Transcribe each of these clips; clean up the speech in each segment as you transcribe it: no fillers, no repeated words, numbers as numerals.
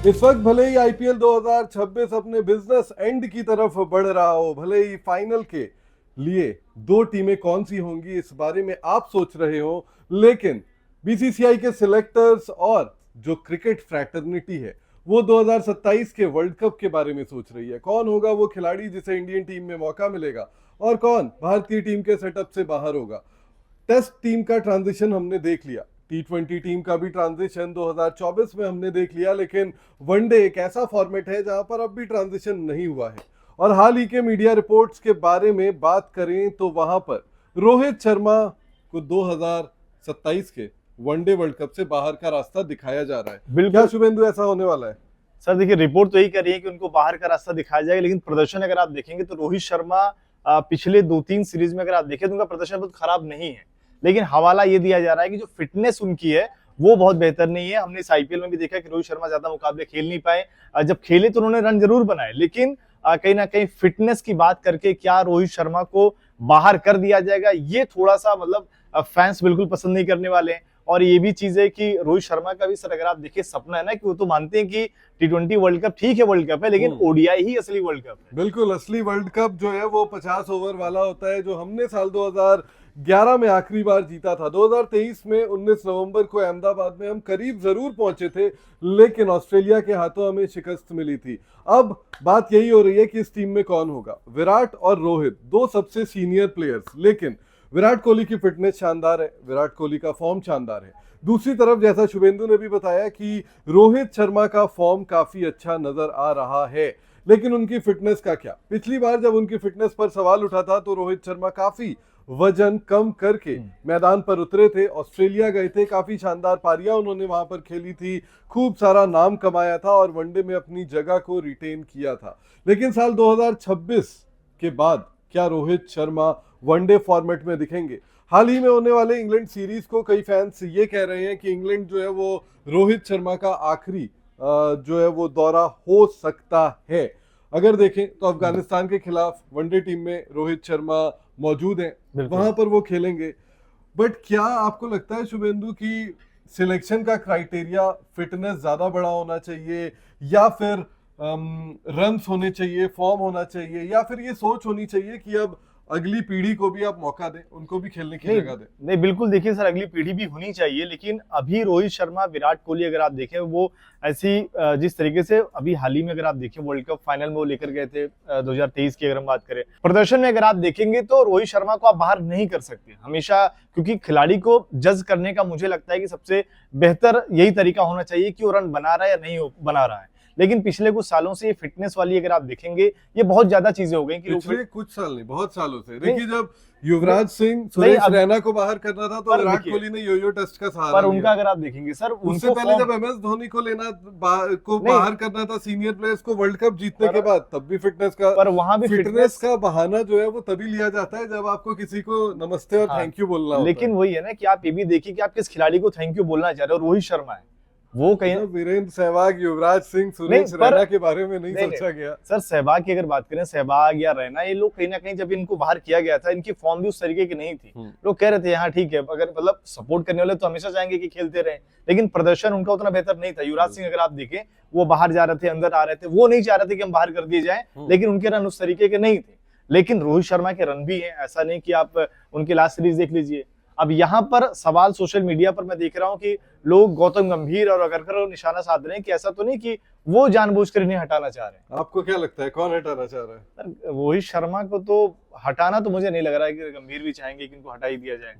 इस वक्त भले ही आईपीएल 2026 अपने बिजनेस एंड की तरफ बढ़ रहा हो, भले ही फाइनल के लिए दो टीमें कौन सी होंगी इस बारे में आप सोच रहे हो, लेकिन बीसीसीआई के सिलेक्टर्स और जो क्रिकेट फ्रैटर्निटी है वो 2027 के वर्ल्ड कप के बारे में सोच रही है। कौन होगा वो खिलाड़ी जिसे इंडियन टीम में मौका मिलेगा और कौन भारतीय टीम के सेटअप से बाहर होगा। टेस्ट टीम का ट्रांजिशन हमने देख लिया, T20 टीम का भी ट्रांजिशन 2024 में हमने देख लिया, लेकिन वनडे एक ऐसा फॉर्मेट है जहां पर अब भी ट्रांजिशन नहीं हुआ है। और हाल ही के मीडिया रिपोर्ट्स के बारे में बात करें तो वहां पर रोहित शर्मा को 2027 के वनडे वर्ल्ड कप से बाहर का रास्ता दिखाया जा रहा है। क्या शुभेंदु ऐसा होने वाला है? सर देखिए, रिपोर्ट तो यही कर रही है कि उनको बाहर का रास्ता दिखाया जाएगा, लेकिन प्रदर्शन अगर आप देखेंगे तो रोहित शर्मा पिछले 2-3 सीरीज में अगर आप देखें तो उनका प्रदर्शन बहुत खराब नहीं है, लेकिन हवाला ये दिया जा रहा है कि जो फिटनेस उनकी है वो बहुत बेहतर नहीं है। हमने इस आईपीएल में भी देखा कि रोहित शर्मा ज्यादा मुकाबले खेल नहीं पाए। जब खेले तो उन्होंने रन जरूर बनाए, लेकिन कहीं ना कहीं फिटनेस की बात करके क्या रोहित शर्मा को बाहर कर दिया जाएगा, ये थोड़ा सा मतलब फैंस बिल्कुल पसंद नहीं करने वाले हैं। और ये भी चीज है कि रोहित शर्मा का भी सर अगर आप देखिए सपना है ना कि वो तो मानते हैं कि T20 वर्ल्ड कप ठीक है, वर्ल्ड कप है, लेकिन ओडीआई ही असली वर्ल्ड कप है। बिल्कुल, असली वर्ल्ड कप जो है वो 50 ओवर वाला होता है, जो हमने साल 2011 में आखिरी बार जीता था। 2023 में 19 नवंबर को अहमदाबाद में हम करीब जरूर पहुंचे थे, लेकिन ऑस्ट्रेलिया के हाथों हमें शिकस्त मिली थी। अब बात यही हो रही है कि इस टीम में कौन होगा। विराट और रोहित दो सबसे सीनियर प्लेयर्स, लेकिन विराट कोहली की फिटनेस शानदार है, विराट कोहली का फॉर्म शानदार है। दूसरी तरफ जैसा शुभेंदु ने भी बताया कि रोहित शर्मा का फॉर्म काफी अच्छा नजर आ रहा है, लेकिन उनकी फिटनेस का क्या? पिछली बार जब उनकी फिटनेस पर सवाल उठा था तो रोहित शर्मा काफी वजन कम करके मैदान पर उतरे थे, ऑस्ट्रेलिया गए थे, काफी शानदार पारियां उन्होंने वहां पर खेली थी, खूब सारा नाम कमाया था और वनडे में अपनी जगह को रिटेन किया था। लेकिन साल 2026 के बाद क्या रोहित शर्मा वनडे फॉर्मेट में दिखेंगे? हाल ही में होने वाले इंग्लैंड सीरीज को कई फैंस ये कह रहे हैं कि इंग्लैंड जो है वो रोहित शर्मा का आखिरी जो है वो दौरा हो सकता है। अगर देखें तो अफगानिस्तान के खिलाफ वनडे टीम में रोहित शर्मा मौजूद हैं, वहां पर वो खेलेंगे। बट क्या आपको लगता है शुभेंदु की सिलेक्शन का क्राइटेरिया फिटनेस ज्यादा बड़ा होना चाहिए, या फिर रन्स होने चाहिए, फॉर्म होना चाहिए, या फिर ये सोच होनी चाहिए कि अब अगली पीढ़ी को भी आप मौका दें, उनको भी खेलने की जगह दें? नहीं, बिल्कुल देखिए सर, अगली पीढ़ी भी होनी चाहिए, लेकिन अभी रोहित शर्मा, विराट कोहली अगर आप देखें वो ऐसी जिस तरीके से अभी हाल ही में अगर आप देखें वर्ल्ड कप फाइनल में वो लेकर गए थे 2023 की अगर हम बात करें, प्रदर्शन में अगर आप देखेंगे तो रोहित शर्मा को आप बाहर नहीं कर सकते हमेशा, क्योंकि खिलाड़ी को जज करने का मुझे लगता है कि सबसे बेहतर यही तरीका होना चाहिए कि वो रन बना रहा है या नहीं बना रहा है। लेकिन पिछले कुछ सालों से ये फिटनेस वाली अगर आप देखेंगे ये बहुत ज्यादा चीजें हो गई कि पिछले कुछ साल नहीं, बहुत सालों से। देखिए, जब युवराज सिंह, सुरेश रैना को बाहर करना था तो विराट कोहली ने यो टेस्ट का सहारा पर उनका अगर आप देखेंगे सर, उससे पहले जब MS धोनी को लेना बाहर करना था सीनियर प्लेयर्स को वर्ल्ड कप जीतने के बाद, तब भी फिटनेस का, पर वहां भी फिटनेस का बहाना जो है वो तभी लिया जाता है जब आपको किसी को नमस्ते और थैंक यू बोलना होता है। लेकिन वही है ना कि आप ये भी देखिए कि आप किस खिलाड़ी को थैंक यू बोलना चाह रहे हो। रोहित शर्मा है वो कहीं वीरेंद्र सहवाग, युवराज सिंह, सुरेश रैना के बारे में नहीं सोचा गया। सर सहवाग की अगर बात करें, सहवाग या रैना, ये लोग कहीं ना कहीं जब इनको बाहर किया गया था इनकी फॉर्म भी उस तरीके की नहीं थी। लोग कह रहे थे यहाँ ठीक है, अगर मतलब सपोर्ट करने वाले तो हमेशा चाहेंगे कि खेलते रहे, लेकिन प्रदर्शन उनका उतना बेहतर नहीं था। युवराज सिंह अगर आप देखें वो बाहर जा रहे थे, अंदर आ रहे थे, वो नहीं चाह रहे थे कि हम बाहर कर दिए जाए, लेकिन उनके रन उस तरीके के नहीं थे। लेकिन रोहित शर्मा के रन भी हैं, ऐसा नहीं कि आप उनके लास्ट सीरीज देख लीजिए। अब यहाँ पर सवाल सोशल मीडिया पर मैं देख रहा हूँ कि लोग गौतम गंभीर और अगरकर निशाना साध रहे हैं कि ऐसा तो नहीं कि वो जानबूझकर इन्हें हटाना चाह रहे हैं। आपको क्या लगता है कौन हटाना चाह रहा है? रोहित शर्मा को तो हटाना तो मुझे नहीं लग रहा है कि गंभीर भी चाहेंगे कि इनको हटा ही दिया जाए।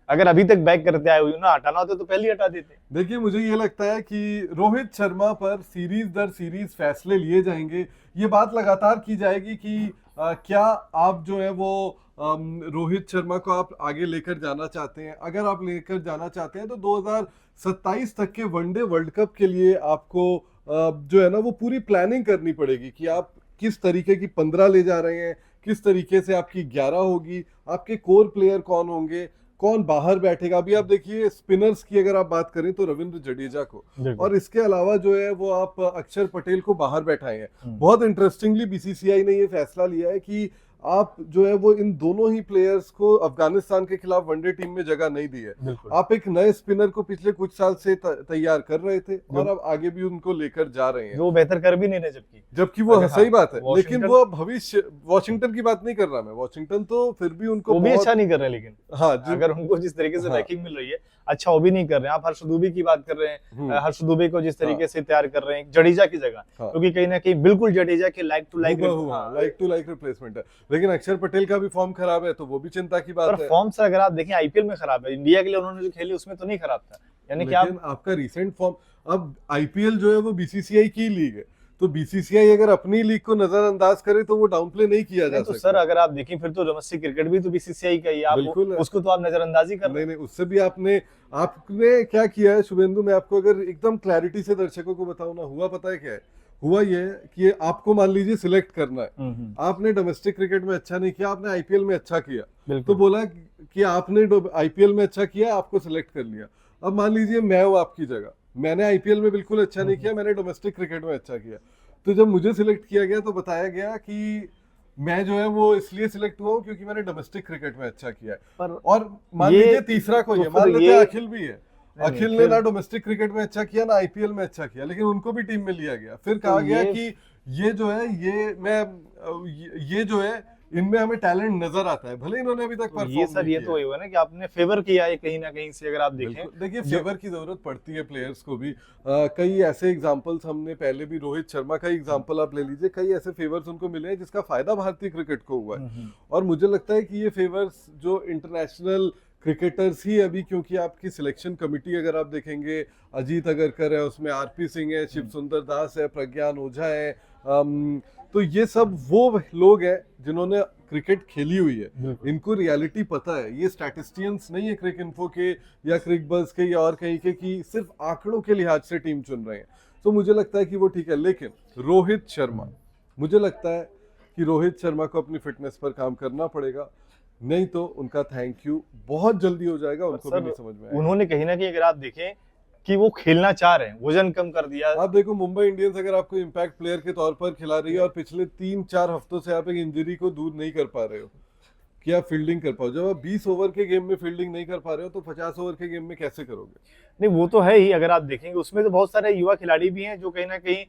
अगर अभी तक बैक करते आए हुए ना, हटाना होता तो पहले ही हटा देते। देखिए, मुझे ये लगता है कि रोहित शर्मा पर सीरीज दर सीरीज फैसले लिए जाएंगे। ये बात लगातार की जाएगी कि क्या आप जो है वो रोहित शर्मा को आप आगे लेकर जाना चाहते हैं। अगर आप लेकर जाना चाहते हैं तो 2027 तक के वनडे वर्ल्ड कप के लिए आपको जो है ना वो पूरी प्लानिंग करनी पड़ेगी कि आप किस तरीके की 15 ले जा रहे हैं, किस तरीके से आपकी 11 होगी, आपके कोर प्लेयर कौन होंगे, कौन बाहर बैठेगा। अभी आप देखिए स्पिनर्स की अगर आप बात करें तो रविंद्र जडेजा को, और इसके अलावा जो है वो आप अक्षर पटेल को बाहर बैठाए हैं। बहुत इंटरेस्टिंगली बीसीसीआई ने ये फैसला लिया है कि आप जो है वो इन दोनों ही प्लेयर्स को अफगानिस्तान के खिलाफ वनडे टीम में जगह नहीं दी है। बिल्कुल। आप एक नए स्पिनर को पिछले कुछ साल से तैयार कर रहे थे और अब आगे भी उनको लेकर जा रहे हैं, जो बेहतर कर भी नहीं रहे, जबकि वो अगर सही बात है, लेकिन वॉशिंगटन वो भविष्य, वॉशिंगटन की बात नहीं कर रहा मैं, वॉशिंगटन तो फिर भी उनको वो भी बहुत, अच्छा नहीं कर रहे, लेकिन हाँ अगर उनको जिस तरीके से हाँ। रैंकिंग मिल रही है, अच्छा वो भी नहीं कर रहे हैं। आप हर्ष दुबे की बात कर रहे हैं, हर्ष दुबे को जिस तरीके से तैयार कर रहे हैं जडेजा की जगह, क्योंकि कहीं ना कहीं बिल्कुल जडेजा के लाइक टू लाइक रिप्लेसमेंट है। लेकिन अक्षर पटेल का भी फॉर्म खराब है, तो वो भी चिंता की बात है। फॉर्म से अगर आप देखें आईपीएल में खराब है, इंडिया के लिए उन्होंने जो खेली उसमें तो नहीं खराब था, यानी कि आपका रिसेंट फॉर्म, अब आईपीएल जो है वो बीसीसीआई की लीग है, तो बीसीसीआई अगर अपनी लीग को नजरअंदाज करे तो वो डाउनप्ले नहीं किया जा सकता। तो सर अगर आप देखें फिर तो डोमेस्टिक क्रिकेट भी तो बीसीसीआई का ही है, आप उसको तो आप नजरअंदाजी कर रहे हैं। नहीं, उससे भी आपने क्या किया है शुभेंदु, मैं आपको अगर एकदम क्लैरिटी से दर्शकों को बताऊं ना, हुआ पता है क्या है? हुआ ये है कि आपको मान लीजिए सिलेक्ट करना है, आपने डोमेस्टिक क्रिकेट में अच्छा नहीं किया, आपने आईपीएल में अच्छा किया, तो बोला कि आपने आईपीएल में अच्छा किया, आपको सिलेक्ट कर लिया। अब मान लीजिए मैं हूं आपकी जगह, मैंने आईपीएल में बिल्कुल अच्छा नहीं किया, मैंने डोमेस्टिक क्रिकेट में अच्छा किया, तो जब मुझे सिलेक्ट किया गया तो बताया गया कि मैं जो है वो इसलिए सिलेक्ट हुआ हूँ क्योंकि मैंने डोमेस्टिक क्रिकेट में अच्छा किया है। और मान लीजिए तीसरा कोई है, मान लेते हैं अखिल भी है, अखिल ने ना डोमेस्टिक क्रिकेट में अच्छा किया ना आईपीएल में अच्छा किया, लेकिन उनको भी टीम में लिया गया। फिर कहा गया कि ये जो है ये जो है इनमें हमें टैलेंट नजर आता है, भले इन्होंने अभी तक परफॉर्म नहीं किया। ये तो हुआ ना कि आपने फेवर किया है कहीं ना कहीं से, अगर आप देखें। देखिए फेवर की जरूरत पड़ती है प्लेयर्स को भी। कई ऐसे एग्जांपल्स हमने पहले भी, रोहित शर्मा का एग्जांपल आप ले लीजिए, कई ऐसे फेवर्स उनको मिले हैं जिसका फायदा भारतीय क्रिकेट को हुआ है। और मुझे लगता है कि ये फेवर्स जो इंटरनेशनल क्रिकेटर्स ही अभी, क्योंकि आपकी सिलेक्शन कमेटी अगर आप देखेंगे, अजीत अगरकर है उसमें, आरपी सिंह है, शिव सुंदर दास है, प्रज्ञान ओझा है, तो ये सब वो लोग हैं जिन्होंने क्रिकेट खेली हुई है, इनको रियलिटी पता है। ये स्टैटिस्टियंस नहीं है क्रिक इन्फो के या क्रिक बज़ के या और कहीं के कि सिर्फ आंकड़ों के लिहाज से टीम चुन रहे हैं। तो मुझे लगता है कि वो ठीक है। लेकिन रोहित शर्मा, मुझे लगता है कि रोहित शर्मा को अपनी फिटनेस पर काम करना पड़ेगा, नहीं तो उनका थैंक यू बहुत जल्दी हो जाएगा, उनको भी नहीं समझ में आएगा। उन्होंने कहीं ना कहीं अगर आप देखें कि वो खेलना चाह रहे हैं, वजन कम कर दिया। आप देखो मुंबई इंडियंस अगर आपको इम्पैक्ट प्लेयर के तौर पर खिला रही है और पिछले 3-4 हफ्तों से आप एक इंजरी को दूर नहीं कर पा रहे हो कि आप फील्डिंग कर पाओ, जब आप 20 ओवर के गेम में फील्डिंग नहीं कर पा रहे हो तो 50 ओवर के गेम में कैसे करोगे? नहीं, वो तो है ही। अगर आप देखेंगे उसमें तो बहुत सारे युवा खिलाड़ी भी हैं जो कहीं ना कहीं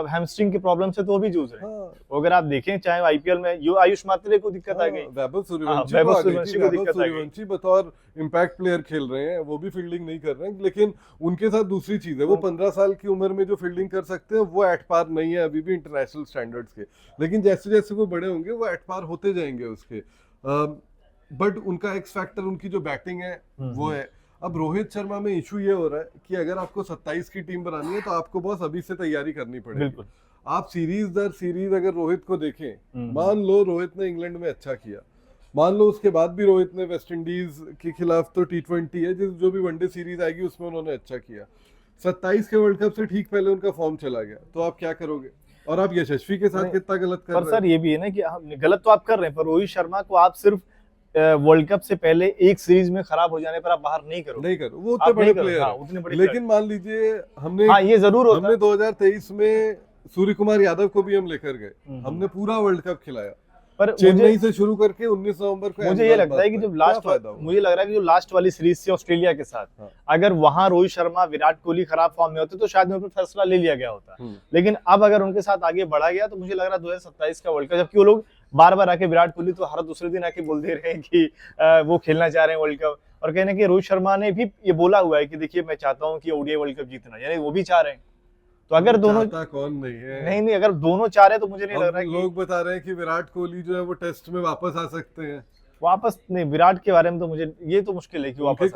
हैमस्ट्रिंग की प्रॉब्लम से तो भी जूझ रहे हैं। अगर आप देखें चाहे आईपीएल में यो आयुष मात्रे को दिक्कत आ गई, वैभव सूर्यवंशी बतौर इम्पैक्ट प्लेयर खेल रहे हैं, वो भी फील्डिंग नहीं कर रहे हैं, लेकिन उनके साथ दूसरी चीज है, वो 15 साल की उम्र में जो फील्डिंग कर सकते हैं वो एट पार नहीं है अभी भी इंटरनेशनल स्टैंडर्ड्स के, लेकिन जैसे जैसे वो बड़े होंगे वो एट पार होते जाएंगे उसके। बट उनका एक्स फैक्टर उनकी जो बैटिंग है वो है। अब रोहित शर्मा में इशू ये हो रहा है कि अगर आपको 27 की टीम बनानी है तो आपको बस अभी से तैयारी करनी पड़ेगी। आप सीरीज दर सीरीज अगर रोहित को देखें, मान लो रोहित ने इंग्लैंड में अच्छा किया, मान लो उसके बाद भी रोहित ने वेस्ट इंडीज के खिलाफ तो T20 है जो भी वनडे सीरीज आएगी उसमें उन्होंने अच्छा किया, 27 के वर्ल्ड कप से ठीक पहले उनका फॉर्म चला गया, तो आप क्या करोगे? और आप यशस्वी के साथ कितना गलत कर रहे हैं। पर सर ये भी है ना कि गलत तो आप कर रहे हैं, पर रोहित शर्मा को आप सिर्फ वर्ल्ड कप से पहले एक सीरीज में खराब हो जाने पर आप बाहर नहीं करो, वो उतने बड़े प्लेयर हैं। लेकिन मान लीजिए हमने ये जरूर होता, हमने 2023 में सूर्य कुमार यादव को भी हम लेकर गए, हमने पूरा वर्ल्ड कप खिलाया, पर चेन्नई से शुरू करके 19 नवंबर को। मुझे ये लगता है कि जब मुझे लग रहा है कि जो लास्ट वाली सीरीज थी ऑस्ट्रेलिया के साथ, अगर वहां रोहित शर्मा विराट कोहली खराब फॉर्म में होते तो शायद उन पर फैसला ले लिया गया होता, लेकिन अब अगर उनके साथ आगे बढ़ा गया तो मुझे लग रहा है 2027 का वर्ल्ड कप, जबकि वो लोग बार बार आके विराट कोहली तो हर दूसरे दिन आके बोल दे रहे हैं कि वो खेलना चाह रहे हैं वर्ल्ड कप, और कहने कि रोहित शर्मा ने भी ये बोला हुआ है कि देखिए मैं चाहता हूं कि ओडीआई वर्ल्ड कप जीतना, यानी वो भी चाह रहे हैं। तो अगर दोनों कौन नहीं है, नहीं अगर दोनों चाह रहे हैं तो मुझे नहीं लग रहा है। लोग बता रहे हैं कि विराट कोहली जो है वो टेस्ट में वापस आ सकते हैं। वापस नहीं, विराट के बारे में तो मुझे ये तो मुश्किल है कि वापस उनके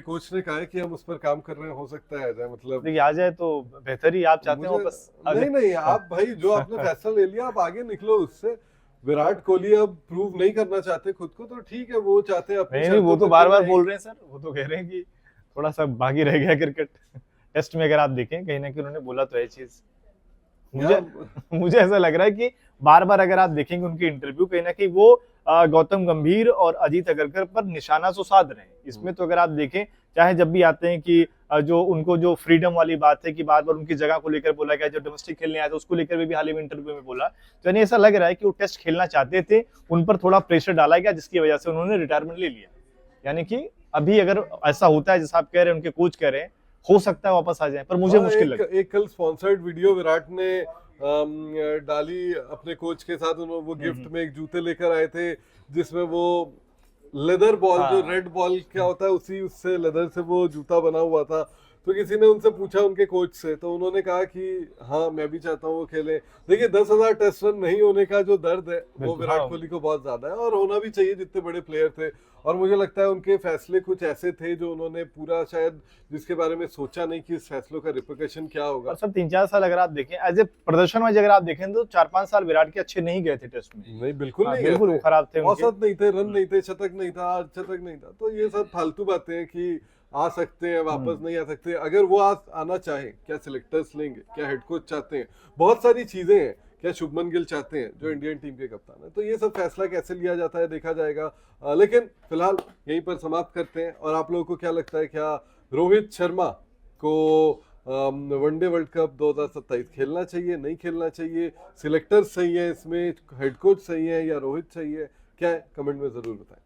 कोच ने कहा है कि हम उस पर काम कर रहे हैं, हो सकता है आ जाए, मतलब देखिए आ जाए तो बेहतर ही। आप चाहते हैं वापस? नहीं आप भाई जो आपने फैसला ले लिया आप आगे निकलो उससे। विराट कोहली अब प्रूव नहीं करना चाहते खुद को, तो ठीक है, वो चाहते हैं नहीं वो तो बार बार बोल रहे हैं सर, वो तो कह रहे हैं कि थोड़ा सा बाकी रह गया क्रिकेट टेस्ट में। अगर आप देखें कहीं ना कहीं उन्होंने बोला तो है चीज, मुझे ऐसा लग रहा है कि बार बार अगर आप देखेंगे उनके इंटरव्यू, कहीं ना कहीं वो गौतम गंभीर और अजीत अगरकर पर निशाना तो साध रहे हैं। इसमें तो अगर आप देखें चाहे जब भी आते हैं कि जो उनको जो फ्रीडम वाली बात है कि बार बार उनकी जगह को लेकर बोला गया, जो डोमेस्टिक खेलने आया था उसको लेकर भी हाल ही में इंटरव्यू में बोला। तो यानी ऐसा लग रहा है कि वो टेस्ट खेलना चाहते थे, उन पर थोड़ा प्रेशर डाला गया जिसकी वजह से उन्होंने रिटायरमेंट ले लिया। यानी कि अभी अगर ऐसा होता है जैसा आप कह रहे हैं, उनके कोच कह रहे हैं, हो सकता है वापस आ जाए, पर मुझे मुश्किल लगता है। एक कल स्पॉन्सर्ड वीडियो विराट ने डाली अपने कोच के साथ, उन्होंने वो गिफ्ट में एक जूते लेकर आए थे जिसमें वो लेदर बॉल, जो रेड बॉल क्या होता है उसी उससे लेदर से वो जूता बना हुआ था। तो किसी ने उनसे पूछा उनके कोच से, तो उन्होंने कहा कि हाँ मैं भी चाहता हूँ वो खेले। देखिए 10,000 टेस्ट रन नहीं होने का जो दर्द है वो विराट कोहली को बहुत ज्यादा है, और होना भी चाहिए जितने बड़े प्लेयर थे। और मुझे लगता है उनके फैसले कुछ ऐसे थे जो उन्होंने पूरा शायद जिसके बारे में सोचा नहीं कि इस फैसलों का रिपरकशन क्या होगा। और सर 3-4 साल अगर आप देखें एज ए प्रदर्शन वाइज अगर आप देखें तो 4-5 साल विराट के अच्छे नहीं गए थे टेस्ट में। नहीं बिल्कुल नहीं, बिल्कुल वो खराब थे, औसत नहीं थे, रन नहीं थे, शतक नहीं था, शतक नहीं था। तो ये सब फालतू बातें हैं कि आ सकते हैं वापस नहीं आ सकते। अगर वो आना चाहे, क्या सिलेक्टर्स लेंगे, क्या हेड कोच चाहते हैं, बहुत सारी चीजें हैं, क्या शुभमन गिल चाहते हैं जो इंडियन टीम के कप्तान है, तो ये सब फैसला कैसे लिया जाता है देखा जाएगा। लेकिन फिलहाल यहीं पर समाप्त करते हैं। और आप लोगों को क्या लगता है, क्या रोहित शर्मा को वनडे वर्ल्ड कप 2027 खेलना चाहिए, नहीं खेलना चाहिए? सिलेक्टर सही है इसमें, हेड कोच सही है या रोहित सही है? क्या है कमेंट में जरूर बताएं।